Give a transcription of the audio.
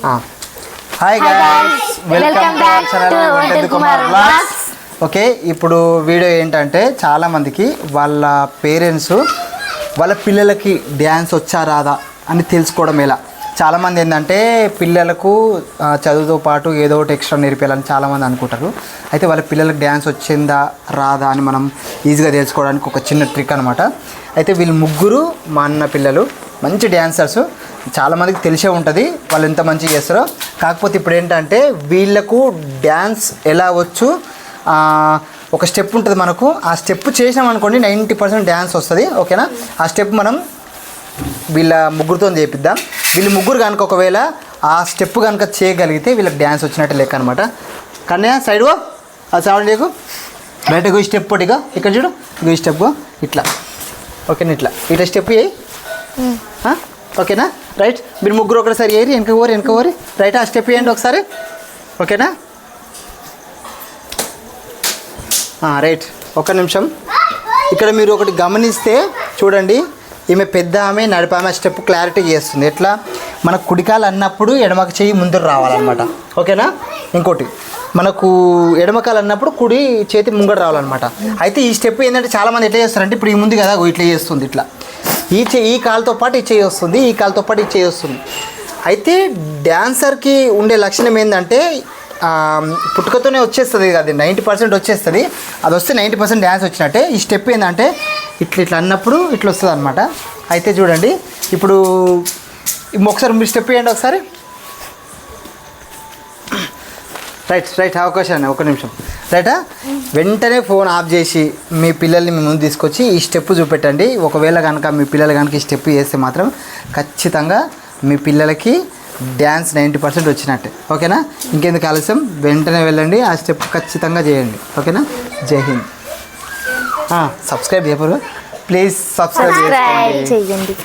Hi guys, welcome back to వంటది Kumar vlogs. Okay, ఇప్పుడు video ఏంటంటే చాలామందికి వాళ్ళ పేరెంట్స్ వాళ్ళ పిల్లలకి డ్యాన్స్ వచ్చా రాదా అని తెలుసుకోవడం ఎలా. చాలామంది ఏంటంటే పిల్లలకు చదువుతో పాటు ఏదో ఒకటి ఎక్స్ట్రా నేర్పించాలని చాలామంది అనుకుంటారు. అయితే వాళ్ళ పిల్లలకు డ్యాన్స్ వచ్చిందా రాదా అని మనం ఈజీగా తెలుసుకోవడానికి ఒక చిన్న ట్రిక్ అనమాట. అయితే వీళ్ళు ముగ్గురు మా అన్న పిల్లలు మంచి డ్యాన్సర్స్. చాలామందికి తెలిసే ఉంటుంది వాళ్ళు ఎంత మంచిగా చేస్తారో. కాకపోతే ఇప్పుడు ఏంటంటే వీళ్ళకు డ్యాన్స్ ఎలా వచ్చు, ఒక స్టెప్ ఉంటుంది మనకు. ఆ స్టెప్ చేసినాం అనుకోండి 90% డ్యాన్స్ వస్తుంది. ఓకేనా, ఆ స్టెప్ మనం వీళ్ళ ముగ్గురితో చేపిద్దాం. వీళ్ళు ముగ్గురు కనుక ఒకవేళ ఆ స్టెప్ కనుక చేయగలిగితే వీళ్ళకి డ్యాన్స్ వచ్చినట్టు లెక్క అనమాట. కానీ సైడ్గో అది సౌండ్ చేయకు, బయటకు ఈ స్టెప్ ఒకటిగా ఇక్కడ చూడు, ఈ స్టెప్ ఇట్లా. ఓకేనా, ఇట్లా ఇట్లా స్టెప్ చేయి. ఓకేనా, రైట్. మీరు ముగ్గురు ఒకటిసారి ఏరి వెనక ఓరి రైట్. ఆ స్టెప్ వేయండి ఒకసారి. ఓకేనా, రైట్. ఒక నిమిషం. ఇక్కడ మీరు ఒకటి గమనిస్తే చూడండి, ఈమె పెద్ద ఆమె నడిపామె స్టెప్ క్లారిటీ చేస్తుంది. ఎట్లా మన కుడికాలు అన్నప్పుడు ఎడమక చెయ్యి ముందర రావాలన్నమాట. ఓకేనా, ఇంకోటి మనకు ఎడమకాలు అన్నప్పుడు కుడి చేతి ముంగడ రావాలన్నమాట. అయితే ఈ స్టెప్ ఏంటంటే చాలామంది ఎట్లా చేస్తారంటే ఇప్పుడు ఈ ముందు కదా ఇట్లా చేస్తుంది, ఇట్లా ఈ కాలుతో పాటు ఈ చేయి వస్తుంది, ఈ కాలుతో పాటు ఈ చేయి వస్తుంది. అయితే డ్యాన్సర్కి ఉండే లక్షణం ఏంటంటే పుట్టుకతోనే వచ్చేస్తుంది కదా, 90% వచ్చేస్తుంది. అది వస్తే 90% డ్యాన్స్ వచ్చినట్టే. ఈ స్టెప్ ఏంటంటే ఇట్లా అన్నప్పుడు ఇట్లా వస్తుంది అనమాట. అయితే చూడండి, ఇప్పుడు ఒకసారి మీరు స్టెప్ వేయండి ఒకసారి. రైట్ అవకాశాన్ని ఒక నిమిషం. రైటా, వెంటనే ఫోన్ ఆఫ్ చేసి మీ పిల్లల్ని మీ ముందు తీసుకొచ్చి ఈ స్టెప్ చూపెట్టండి. ఒకవేళ కనుక మీ పిల్లలు కనుక ఈ స్టెప్ చేస్తే మాత్రం ఖచ్చితంగా మీ పిల్లలకి డ్యాన్స్ 90% వచ్చినట్టే. ఓకేనా, ఇంకెందుకు ఆలస్యం, వెంటనే వెళ్ళండి, ఆ స్టెప్ ఖచ్చితంగా చేయండి. ఓకేనా, జై హింద్. సబ్స్క్రైబ్ చేయరు, ప్లీజ్ సబ్స్క్రైబ్ చేయండి.